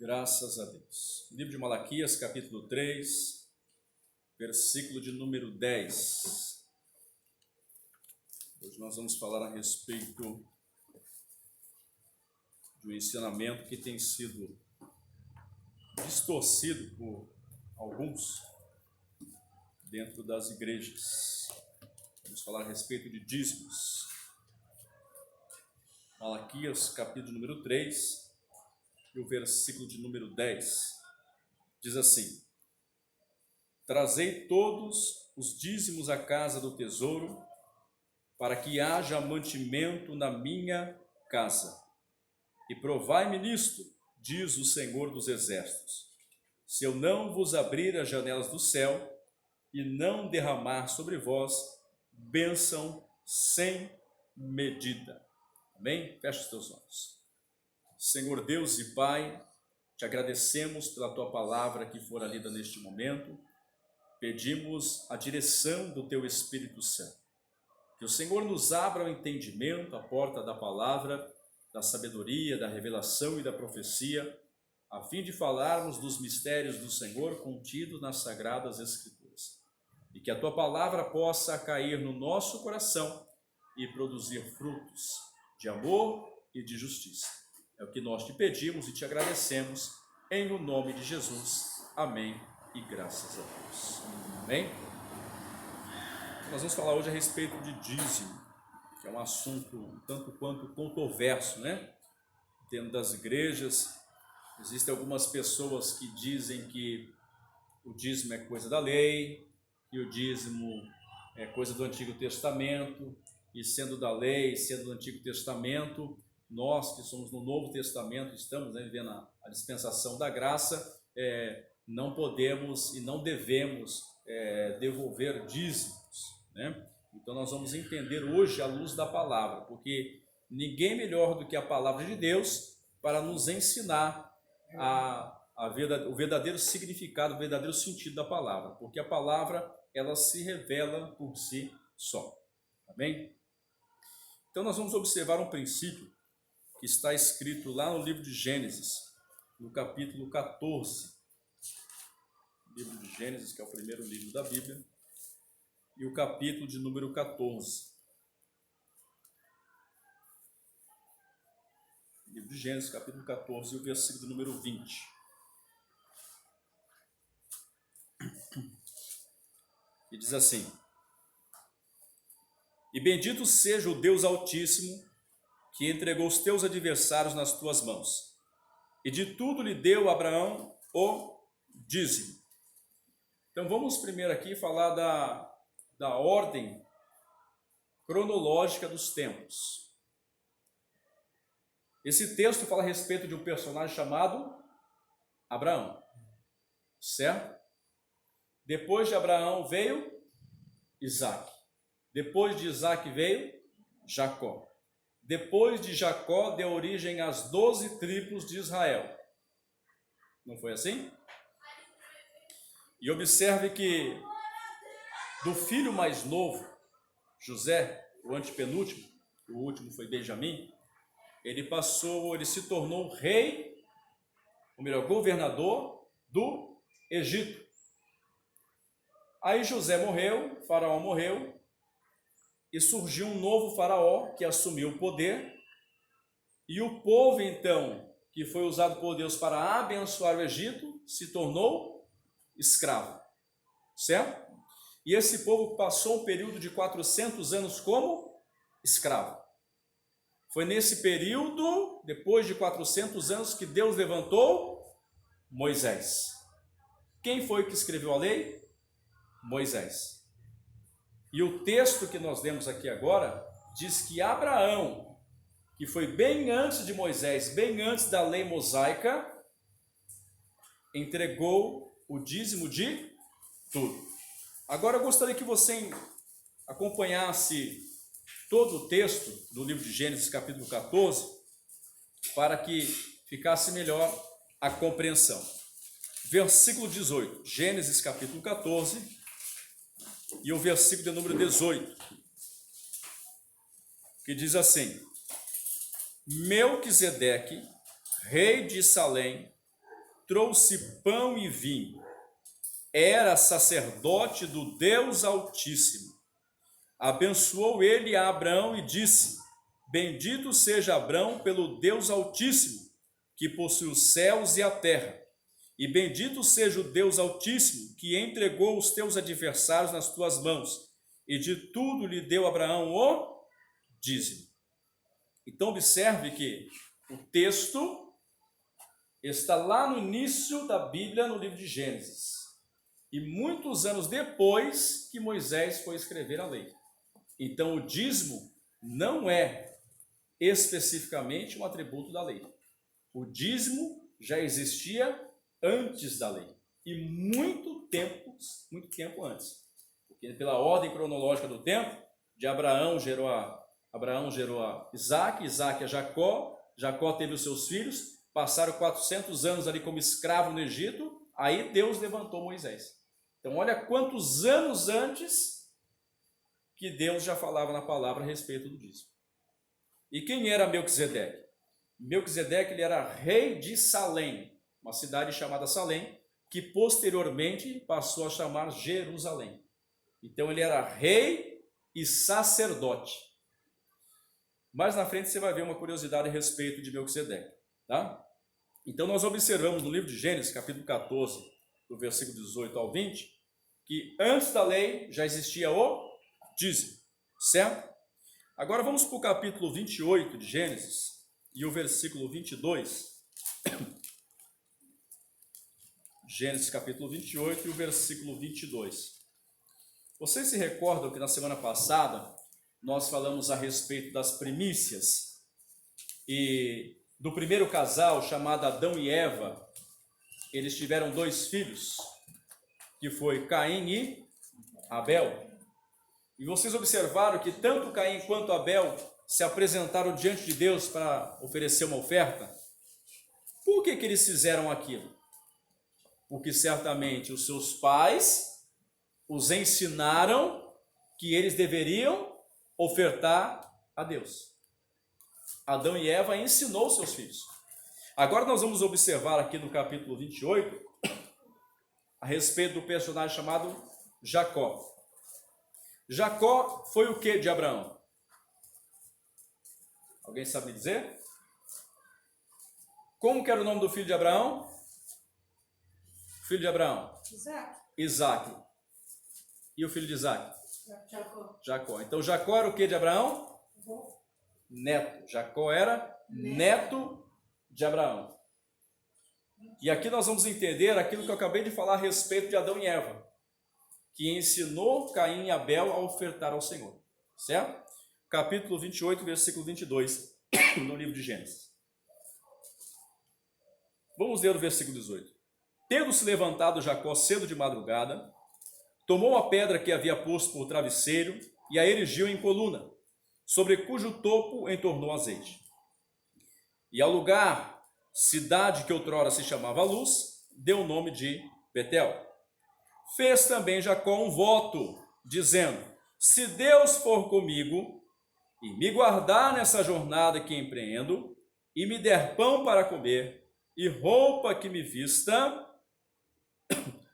Graças a Deus. Livro de Malaquias, capítulo 3, versículo de número 10. Hoje nós vamos falar a respeito de um ensinamento que tem sido distorcido por alguns dentro das igrejas. Vamos falar a respeito de dízimos. Malaquias, capítulo número 3, e o versículo de número 10, diz assim: Trazei todos os dízimos à casa do tesouro, para que haja mantimento na minha casa. E provai-me nisto, diz o Senhor dos Exércitos, se eu não vos abrir as janelas do céu e não derramar sobre vós bênção sem medida. Amém? Feche os teus olhos. Senhor Deus e Pai, te agradecemos pela tua palavra que fora lida neste momento. Pedimos a direção do teu Espírito Santo. Que o Senhor nos abra o entendimento, a porta da palavra, da sabedoria, da revelação e da profecia, a fim de falarmos dos mistérios do Senhor contidos nas Sagradas Escrituras. E que a tua palavra possa cair no nosso coração e produzir frutos de amor e de justiça. É o que nós te pedimos e te agradecemos, em o nome de Jesus. Amém e graças a Deus. Amém? Nós vamos falar hoje a respeito de dízimo, que é um assunto tanto quanto controverso, né? Dentro das igrejas, existem algumas pessoas que dizem que o dízimo é coisa da lei, que o dízimo é coisa do Antigo Testamento, e sendo da lei, sendo do Antigo Testamento, nós que somos no Novo Testamento, estamos vivendo a dispensação da graça, não podemos e não devemos devolver dízimos, né? Então nós vamos entender hoje à luz da palavra, porque ninguém melhor do que a palavra de Deus para nos ensinar o verdadeiro significado, o verdadeiro sentido da palavra, porque a palavra ela se revela por si só. Amém? Então nós vamos observar um princípio que está escrito lá no livro de Gênesis, no capítulo 14. Livro de Gênesis, que é o primeiro livro da Bíblia, e o capítulo de número 14. Livro de Gênesis, capítulo 14, e o versículo número 20. E diz assim: E bendito seja o Deus Altíssimo, que entregou os teus adversários nas tuas mãos, e de tudo lhe deu Abraão o dízimo. Então vamos primeiro aqui falar da ordem cronológica dos tempos. Esse texto fala a respeito de um personagem chamado Abraão, certo? Depois de Abraão veio Isaac. Depois de Isaac veio Jacó. Depois de Jacó deu origem às 12 tribos de Israel. Não foi assim? E observe que do filho mais novo, José, o antepenúltimo, o último foi Benjamim, ele se tornou rei, ou melhor, governador do Egito. Aí José morreu, Faraó morreu, e surgiu um novo faraó que assumiu o poder, e o povo então, que foi usado por Deus para abençoar o Egito, se tornou escravo, certo? E esse povo passou um período de 400 anos como escravo. Foi nesse período, depois de 400 anos, que Deus levantou Moisés. Quem foi que escreveu a lei? Moisés. E o texto que nós lemos aqui agora diz que Abraão, que foi bem antes de Moisés, bem antes da lei mosaica, entregou o dízimo de tudo. Agora eu gostaria que você acompanhasse todo o texto do livro de Gênesis, capítulo 14, para que ficasse melhor a compreensão. Versículo 18, Gênesis, capítulo 14, e o versículo de número 18, que diz assim: Melquisedeque, rei de Salém, trouxe pão e vinho. Era sacerdote do Deus Altíssimo. Abençoou ele a Abraão e disse: bendito seja Abraão pelo Deus Altíssimo, que possui os céus e a terra. E bendito seja o Deus Altíssimo, que entregou os teus adversários nas tuas mãos, e de tudo lhe deu Abraão o dízimo. Então observe que o texto está lá no início da Bíblia, no livro de Gênesis, e muitos anos depois que Moisés foi escrever a lei. Então o dízimo não é especificamente um atributo da lei. O dízimo já existia antes da lei, e muito tempo antes, porque pela ordem cronológica do tempo, de Abraão gerou a Isaac, Isaac a Jacó, Jacó teve os seus filhos, passaram 400 anos ali como escravo no Egito, aí Deus levantou Moisés. Então olha quantos anos antes que Deus já falava na palavra a respeito do dízimo. E quem era Melquisedeque? Melquisedeque, ele era rei de Salém, uma cidade chamada Salém, que posteriormente passou a chamar Jerusalém. Então ele era rei e sacerdote. Mais na frente você vai ver uma curiosidade a respeito de Melquisedeque, tá? Então nós observamos no livro de Gênesis, capítulo 14, do versículo 18 ao 20, que antes da lei já existia o dízimo, certo? Agora vamos para o capítulo 28 de Gênesis e o versículo 22. Gênesis capítulo 28 e o versículo 22. Vocês se recordam que na semana passada nós falamos a respeito das primícias e do primeiro casal chamado Adão e Eva. Eles tiveram 2 filhos, que foi Caim e Abel. E vocês observaram que tanto Caim quanto Abel se apresentaram diante de Deus para oferecer uma oferta. Por que eles fizeram aquilo? Porque certamente os seus pais os ensinaram que eles deveriam ofertar a Deus. Adão e Eva ensinou seus filhos. Agora nós vamos observar aqui no capítulo 28 a respeito do personagem chamado Jacó. Jacó foi o que de Abraão? Alguém sabe dizer? Como que era o nome do filho de Abraão? Filho de Abraão? Isaac. E o filho de Isaac? Jacó. Então Jacó era o que de Abraão? Neto. Jacó era neto de Abraão. E aqui nós vamos entender aquilo que eu acabei de falar a respeito de Adão e Eva, que ensinou Caim e Abel a ofertar ao Senhor, certo? Capítulo 28, versículo 22, no livro de Gênesis. Vamos ler o versículo 18. Tendo se levantado Jacó cedo de madrugada, tomou a pedra que havia posto por travesseiro e a erigiu em coluna, sobre cujo topo entornou azeite. E ao lugar, cidade que outrora se chamava Luz, deu o nome de Betel. Fez também Jacó um voto, dizendo: se Deus for comigo e me guardar nessa jornada que empreendo, e me der pão para comer e roupa que me vista,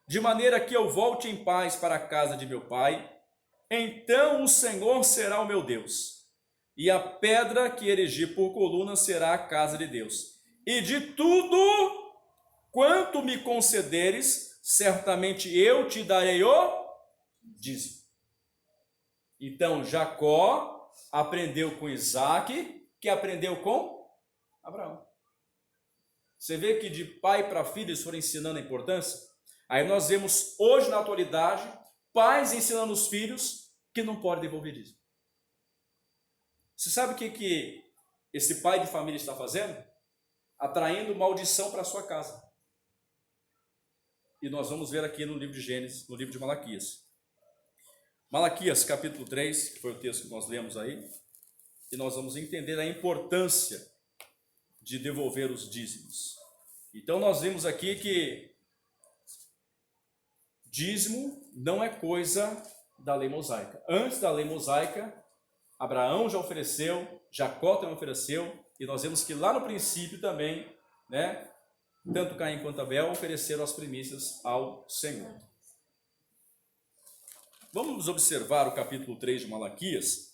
de maneira que eu volte em paz para a casa de meu pai, então o Senhor será o meu Deus, e a pedra que erigi por coluna será a casa de Deus. E de tudo quanto me concederes, certamente eu te darei o dízimo. Então Jacó aprendeu com Isaac, que aprendeu com Abraão. Você vê que de pai para filho eles foram ensinando a importância? Aí nós vemos hoje na atualidade pais ensinando os filhos que não podem devolver dízimo. Você sabe o que esse pai de família está fazendo? Atraindo maldição para a sua casa. E nós vamos ver aqui no livro de Gênesis, no livro de Malaquias. Malaquias capítulo 3, que foi o texto que nós lemos aí, e nós vamos entender a importância de devolver os dízimos. Então nós vimos aqui que dízimo não é coisa da lei mosaica. Antes da lei mosaica, Abraão já ofereceu, Jacó também ofereceu, e nós vemos que lá no princípio também, né, tanto Caim quanto Abel ofereceram as primícias ao Senhor. Vamos observar o capítulo 3 de Malaquias,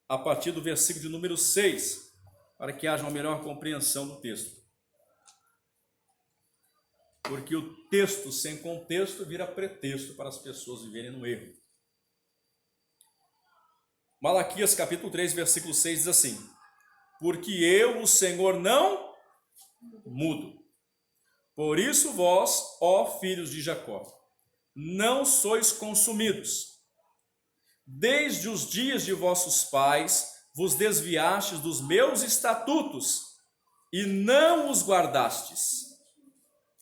a partir do versículo de número 6, para que haja uma melhor compreensão do texto. Porque o texto sem contexto vira pretexto para as pessoas viverem no erro. Malaquias capítulo 3, versículo 6 diz assim: porque eu, o Senhor, não mudo. Por isso vós, ó filhos de Jacó, não sois consumidos. Desde os dias de vossos pais vos desviastes dos meus estatutos e não os guardastes.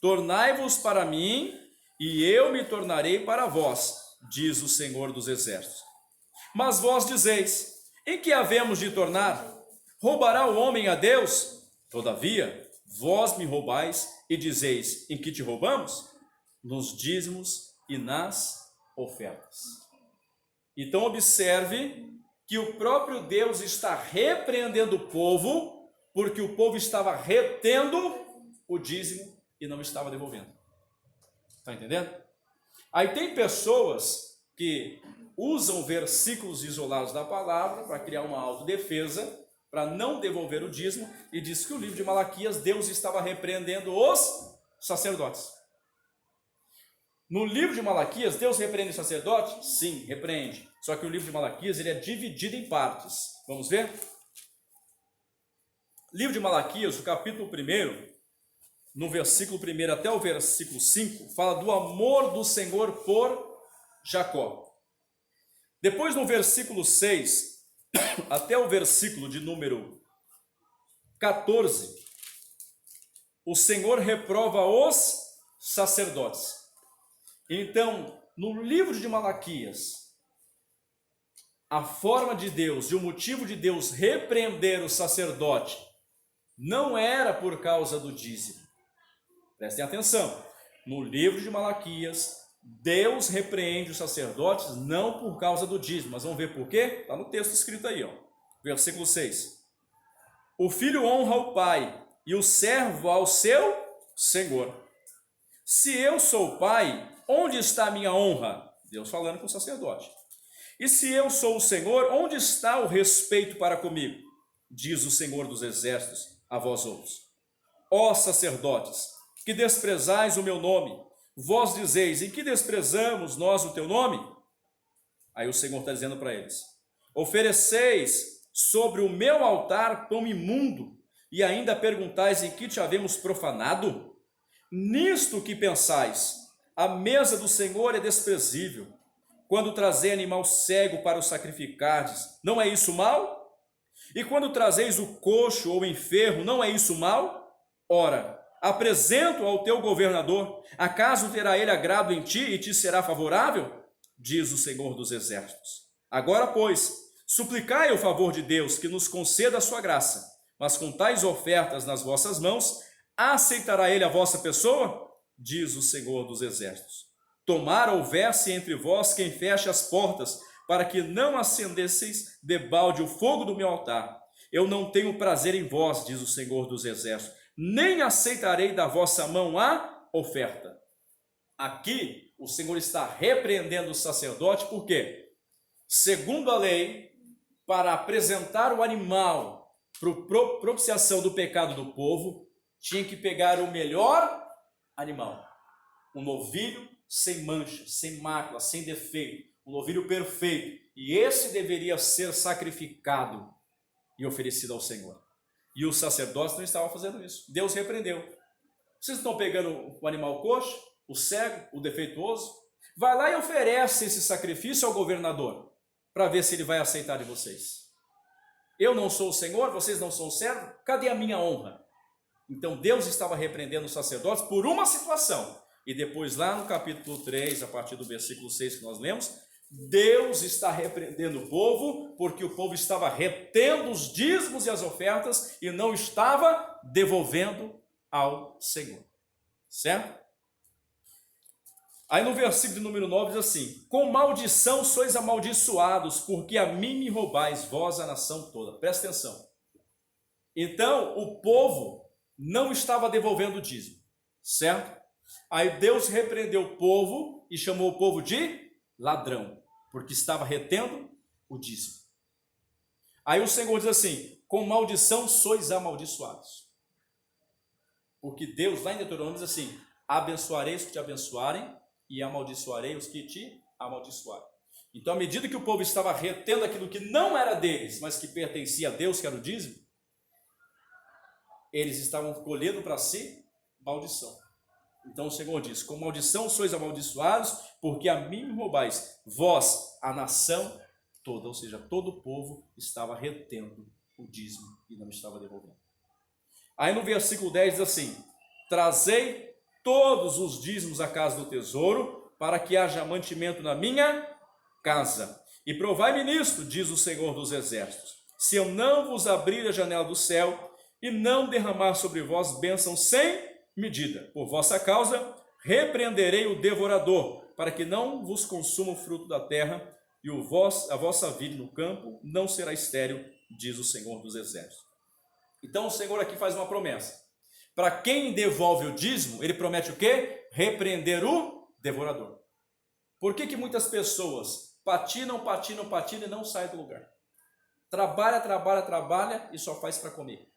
Tornai-vos para mim, e eu me tornarei para vós, diz o Senhor dos Exércitos. Mas vós dizeis: em que havemos de tornar? Roubará o homem a Deus? Todavia, vós me roubais e dizeis: em que te roubamos? Nos dízimos e nas ofertas. Então observe que o próprio Deus está repreendendo o povo, porque o povo estava retendo o dízimo e não estava devolvendo. Está entendendo? Aí tem pessoas que usam versículos isolados da palavra para criar uma autodefesa, para não devolver o dízimo, e diz que o livro de Malaquias, Deus estava repreendendo os sacerdotes. No livro de Malaquias, Deus repreende os sacerdotes? Sim, repreende. Só que o livro de Malaquias ele é dividido em partes. Vamos ver? Livro de Malaquias, o capítulo 1, no versículo 1 até o versículo 5, fala do amor do Senhor por Jacó. Depois, no versículo 6, até o versículo de número 14, o Senhor reprova os sacerdotes. Então, no livro de Malaquias, a forma de Deus e o motivo de Deus repreender o sacerdote não era por causa do dízimo. Prestem atenção, no livro de Malaquias, Deus repreende os sacerdotes não por causa do dízimo, mas vamos ver por quê? Está no texto escrito aí, versículo 6. O filho honra o pai e o servo ao seu senhor. Se eu sou o pai, onde está a minha honra? Deus falando com o sacerdote. E se eu sou o Senhor, onde está o respeito para comigo? Diz o Senhor dos Exércitos a vós outros. Ó sacerdotes, que desprezais o meu nome, vós dizeis: em que desprezamos nós o teu nome? Aí o Senhor está dizendo para eles: ofereceis sobre o meu altar pão imundo, e ainda perguntais: em que te havemos profanado? Nisto que pensais, a mesa do Senhor é desprezível. Quando trazei animal cego para o sacrificardes, não é isso mal? E quando trazeis o coxo ou o enfermo, não é isso mal? Ora, apresento ao teu governador, acaso terá ele agrado em ti e te será favorável? Diz o Senhor dos Exércitos. Agora, pois, suplicai o favor de Deus, que nos conceda a sua graça, mas com tais ofertas nas vossas mãos, aceitará ele a vossa pessoa? Diz o Senhor dos Exércitos. Tomara houvesse entre vós quem feche as portas, para que não acendesseis debalde o fogo do meu altar. Eu não tenho prazer em vós, diz o Senhor dos Exércitos, nem aceitarei da vossa mão a oferta. Aqui o Senhor está repreendendo o sacerdote, por quê? Segundo a lei, para apresentar o animal para propiciação do pecado do povo, tinha que pegar o melhor animal, um novilho sem mancha, sem mácula, sem defeito, um novilho perfeito, e esse deveria ser sacrificado e oferecido ao Senhor. E os sacerdotes não estavam fazendo isso. Deus repreendeu. Vocês estão pegando o animal coxo, o cego, o defeituoso? Vai lá e oferece esse sacrifício ao governador, para ver se ele vai aceitar de vocês. Eu não sou o Senhor, vocês não são o servo, cadê a minha honra? Então Deus estava repreendendo os sacerdotes por uma situação. E depois lá no capítulo 3, a partir do versículo 6 que nós lemos, Deus está repreendendo o povo, porque o povo estava retendo os dízimos e as ofertas e não estava devolvendo ao Senhor. Certo? Aí no versículo de número 9 diz assim: com maldição sois amaldiçoados, porque a mim me roubais, vós a nação toda. Presta atenção. Então o povo não estava devolvendo o dízimo. certo? Aí Deus repreendeu o povo e chamou o povo de ladrão, porque estava retendo o dízimo. Aí o Senhor diz assim: com maldição sois amaldiçoados. Porque Deus, lá em Deuteronômio, diz assim: abençoarei os que te abençoarem e amaldiçoarei os que te amaldiçoarem. Então, à medida que o povo estava retendo aquilo que não era deles, mas que pertencia a Deus, que era o dízimo, eles estavam colhendo para si maldição. Então o Senhor diz: com maldição sois amaldiçoados, porque a mim me roubais, vós, a nação toda, ou seja, todo o povo estava retendo o dízimo e não estava devolvendo. Aí no versículo 10 diz assim: trazei todos os dízimos à casa do tesouro, para que haja mantimento na minha casa. E provai-me nisto, diz o Senhor dos Exércitos, se eu não vos abrir a janela do céu e não derramar sobre vós bênção sem medida. Por vossa causa, repreenderei o devorador, para que não vos consuma o fruto da terra, e a vossa vida no campo não será estéril, diz o Senhor dos Exércitos. Então o Senhor aqui faz uma promessa. Para quem devolve o dízimo, ele promete o quê? Repreender o devorador. Por que muitas pessoas patinam e não saem do lugar? Trabalha e só faz para comer.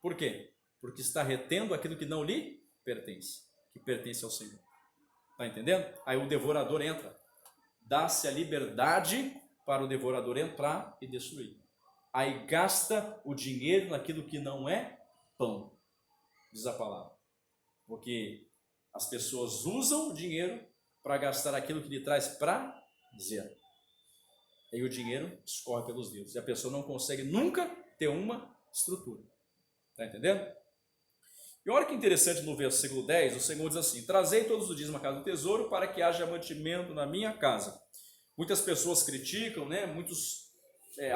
Por quê? Porque está retendo aquilo que não lhe pertence, que pertence ao Senhor. Está entendendo? Aí o devorador entra. Dá-se a liberdade para o devorador entrar e destruir. Aí gasta o dinheiro naquilo que não é pão, diz a palavra. Porque as pessoas usam o dinheiro para gastar aquilo que lhe traz prazer. Aí o dinheiro escorre pelos dedos. E a pessoa não consegue nunca ter uma estrutura. Está entendendo? E olha que interessante, no versículo 10, o Senhor diz assim: trazei todos os dízimos à casa do tesouro, para que haja mantimento na minha casa. Muitas pessoas criticam, né? Muitos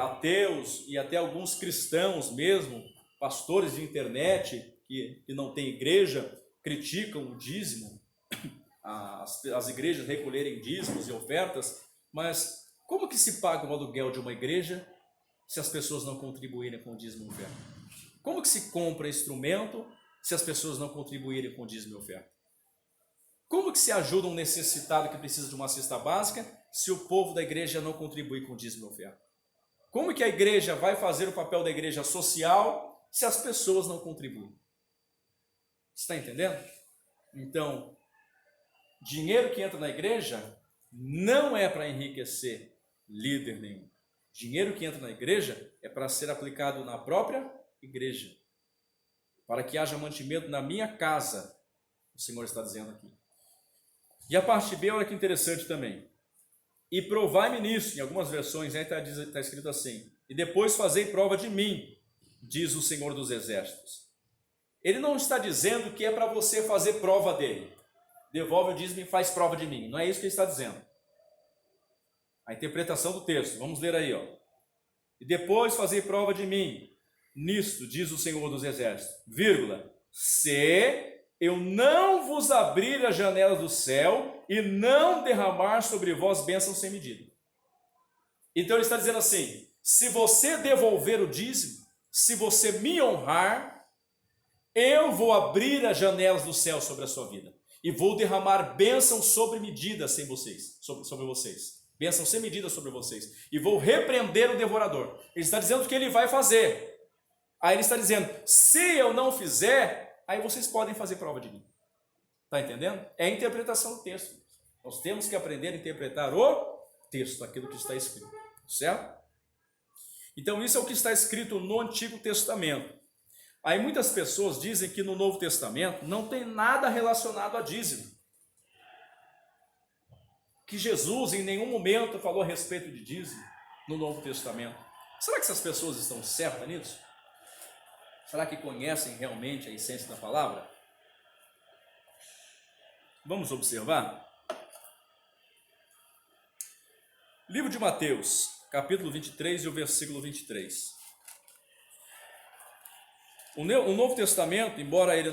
ateus e até alguns cristãos mesmo, pastores de internet que não têm igreja, criticam o dízimo, as igrejas recolherem dízimos e ofertas. Mas como que se paga o aluguel de uma igreja se as pessoas não contribuírem com o dízimo e oferta? Como que se compra instrumento se as pessoas não contribuírem com o dízimo e oferta? Como que se ajuda um necessitado que precisa de uma cesta básica se o povo da igreja não contribui com o dízimo e oferta? Como que a igreja vai fazer o papel da igreja social se as pessoas não contribuem? Está entendendo? Então, dinheiro que entra na igreja não é para enriquecer líder nenhum. Dinheiro que entra na igreja é para ser aplicado na própria igreja, para que haja mantimento na minha casa, o Senhor está dizendo aqui. E a parte B, olha que interessante também. E provai-me nisso, em algumas versões está escrito assim: e depois fazei prova de mim, diz o Senhor dos Exércitos. Ele não está dizendo que é para você fazer prova dele. Devolve o dízimo e faz prova de mim. Não é isso que ele está dizendo. A interpretação do texto, vamos ler aí, ó. E depois fazei prova de mim, nisto, diz o Senhor dos Exércitos, vírgula, se eu não vos abrir as janelas do céu e não derramar sobre vós bênçãos sem medida. Então ele está dizendo assim: se você devolver o dízimo, se você me honrar, eu vou abrir as janelas do céu sobre a sua vida e vou derramar bênçãos sobre medida sobre vocês. Bênçãos sem medida sobre vocês. E vou repreender o devorador. Ele está dizendo o que ele vai fazer. Aí ele está dizendo: se eu não fizer, aí vocês podem fazer prova de mim. Está entendendo? É a interpretação do texto. Nós temos que aprender a interpretar o texto, aquilo que está escrito. Certo? Então isso é o que está escrito no Antigo Testamento. Aí muitas pessoas dizem que no Novo Testamento não tem nada relacionado a dízimo. Que Jesus em nenhum momento falou a respeito de dízimo no Novo Testamento. Será que essas pessoas estão certas nisso? Será que conhecem realmente a essência da palavra? Vamos observar. Livro de Mateus, capítulo 23 e o versículo 23. O Novo Testamento, embora ele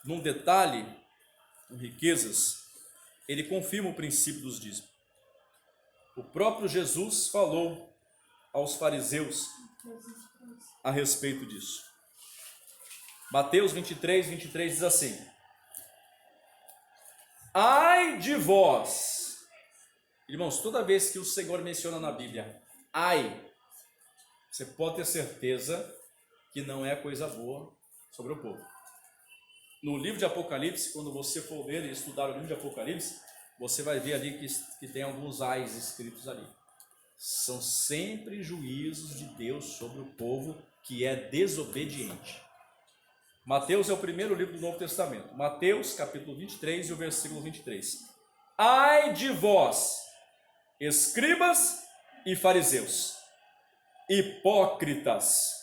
não detalhe com riquezas, ele confirma o princípio dos dízimos. O próprio Jesus falou aos fariseus a respeito disso. Mateus 23 diz assim: Ai de vós. Irmãos, toda vez que o Senhor menciona na Bíblia, ai, você pode ter certeza que não é coisa boa sobre o povo. No livro de Apocalipse, quando você for ler e estudar o livro de Apocalipse, você vai ver ali que tem alguns ais escritos ali. São sempre juízos de Deus sobre o povo que é desobediente. Mateus é o primeiro livro do Novo Testamento. Mateus, capítulo 23 e o versículo 23. Ai de vós, escribas e fariseus, hipócritas,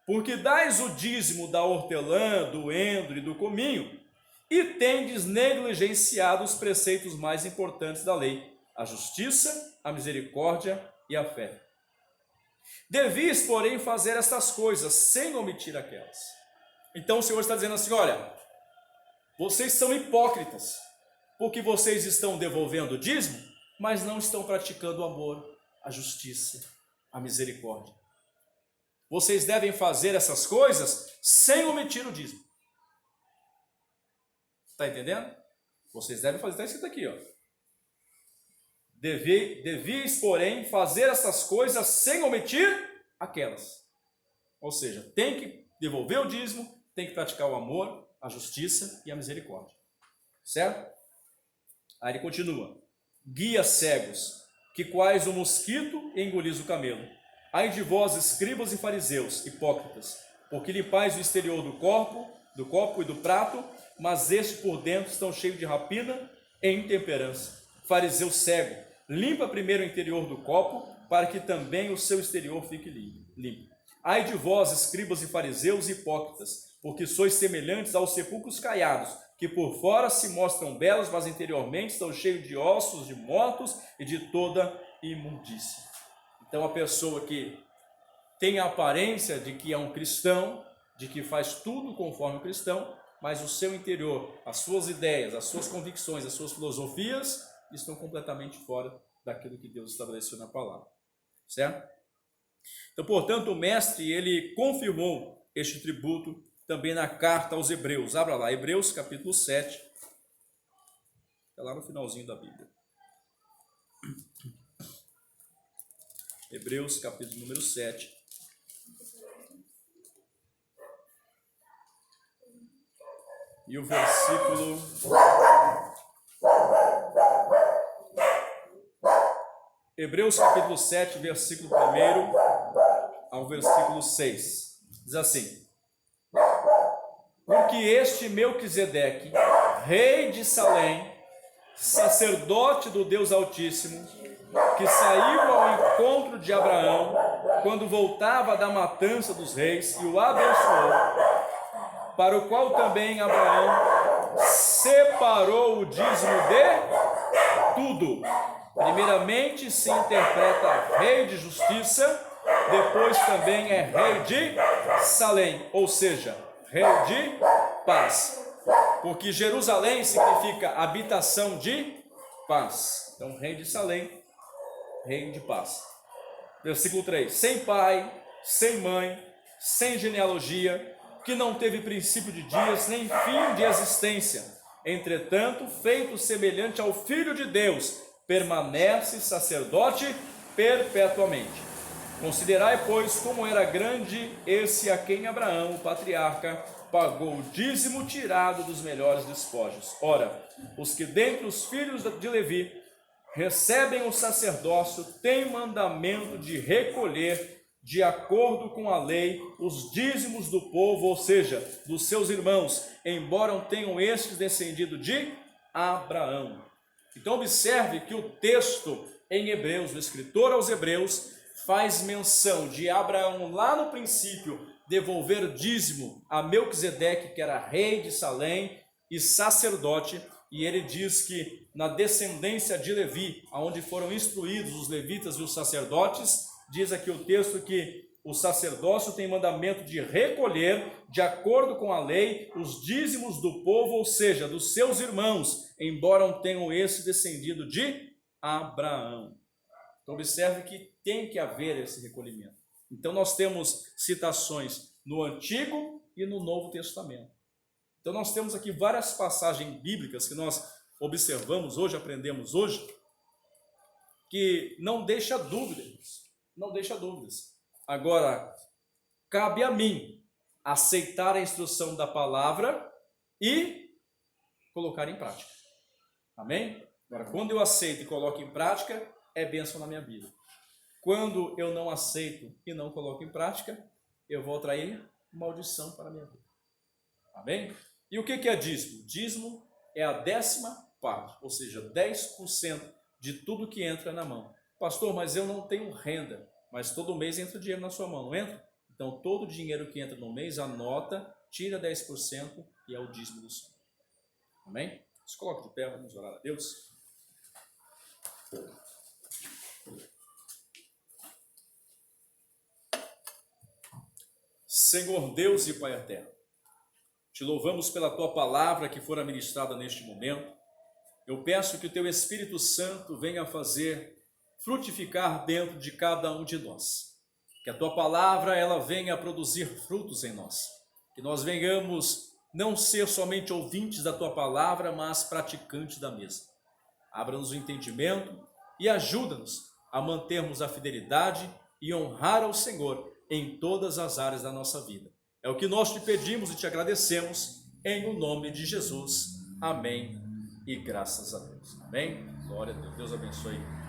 porque dais o dízimo da hortelã, do endro e do cominho, e tendes negligenciado os preceitos mais importantes da lei, a justiça, a misericórdia e a fé. Devis, porém, fazer estas coisas sem omitir aquelas. Então o Senhor está dizendo assim: olha, vocês são hipócritas, porque vocês estão devolvendo o dízimo, mas não estão praticando o amor, a justiça, a misericórdia. Vocês devem fazer essas coisas sem omitir o dízimo. Está entendendo? Vocês devem fazer, está escrito aqui, ó. Devis, porém, fazer essas coisas sem omitir aquelas. Ou seja, tem que devolver o dízimo, tem que praticar o amor, a justiça e a misericórdia. Certo? Aí ele continua. Guias cegos, que quais o mosquito engolis o camelo. Ai de vós, escribas e fariseus, hipócritas, porque limpais o exterior do copo e do prato, mas este por dentro estão cheios de rapina e intemperança. Fariseu cego, limpa primeiro o interior do copo, para que também o seu exterior fique limpo. Ai de vós, escribas e fariseus, hipócritas, porque sois semelhantes aos sepulcros caiados, que por fora se mostram belos, mas interiormente estão cheios de ossos de mortos e de toda imundícia. Então a pessoa que tem a aparência de que é um cristão, de que faz tudo conforme o cristão, mas o seu interior, as suas ideias, as suas convicções, as suas filosofias estão completamente fora daquilo que Deus estabeleceu na palavra. Certo? Então, portanto, o mestre, ele confirmou este tributo também na carta aos Hebreus. Abra lá, Hebreus capítulo 7. Está lá no finalzinho da Bíblia. Hebreus capítulo número 7. E o versículo... Hebreus capítulo 7, versículo 1 ao versículo 6. Diz assim: porque este Melquisedeque, rei de Salém, sacerdote do Deus Altíssimo, que saiu ao encontro de Abraão, quando voltava da matança dos reis, e o abençoou, para o qual também Abraão separou o dízimo de tudo. Primeiramente se interpreta rei de justiça, depois também é rei de Salém, ou seja, rei de paz, porque Jerusalém significa habitação de paz. Então, rei de Salém, rei de paz. Versículo 3: sem pai, sem mãe, sem genealogia, que não teve princípio de dias, nem fim de existência, entretanto, feito semelhante ao Filho de Deus, permanece sacerdote perpetuamente. Considerai, pois, como era grande esse a quem Abraão, o patriarca, pagou o dízimo tirado dos melhores despojos. Ora, os que dentre os filhos de Levi recebem o sacerdócio têm mandamento de recolher, de acordo com a lei, os dízimos do povo, ou seja, dos seus irmãos, embora tenham estes descendido de Abraão. Então observe que o texto em Hebreus, o escritor aos Hebreus, faz menção de Abraão lá no princípio devolver dízimo a Melquisedeque, que era rei de Salém e sacerdote, e ele diz que na descendência de Levi, aonde foram instruídos os levitas e os sacerdotes, diz aqui o texto que o sacerdócio tem mandamento de recolher, de acordo com a lei, os dízimos do povo, ou seja, dos seus irmãos, embora tenham esse descendido de Abraão. Então observe que tem que haver esse recolhimento. Então nós temos citações no Antigo e no Novo Testamento. Então nós temos aqui várias passagens bíblicas que nós observamos hoje, aprendemos hoje, que não deixa dúvidas, não deixa dúvidas. Agora, cabe a mim aceitar a instrução da palavra e colocar em prática. Amém? Agora, quando eu aceito e coloco em prática, é bênção na minha vida. Quando eu não aceito e não coloco em prática, eu vou atrair maldição para a minha vida. Amém? E o que é dízimo? Dízimo é a 10ª parte, ou seja, 10% de tudo que entra na mão. Pastor, mas eu não tenho renda, mas todo mês entra dinheiro na sua mão, não entra? Então, todo o dinheiro que entra no mês, anota, tira 10% e é o dízimo do Senhor. Amém? Se coloque de pé, vamos orar a Deus. Senhor Deus e Pai eterno, te louvamos pela tua palavra que fora ministrada neste momento. Eu peço que o teu Espírito Santo venha fazer frutificar dentro de cada um de nós. Que a tua palavra ela venha produzir frutos em nós. Que nós venhamos não ser somente ouvintes da tua palavra, mas praticantes da mesma. Abra-nos o entendimento e ajuda-nos a mantermos a fidelidade e honrar ao Senhor em todas as áreas da nossa vida. É o que nós te pedimos e te agradecemos, em o nome de Jesus. Amém e graças a Deus. Amém? Glória a Deus. Deus abençoe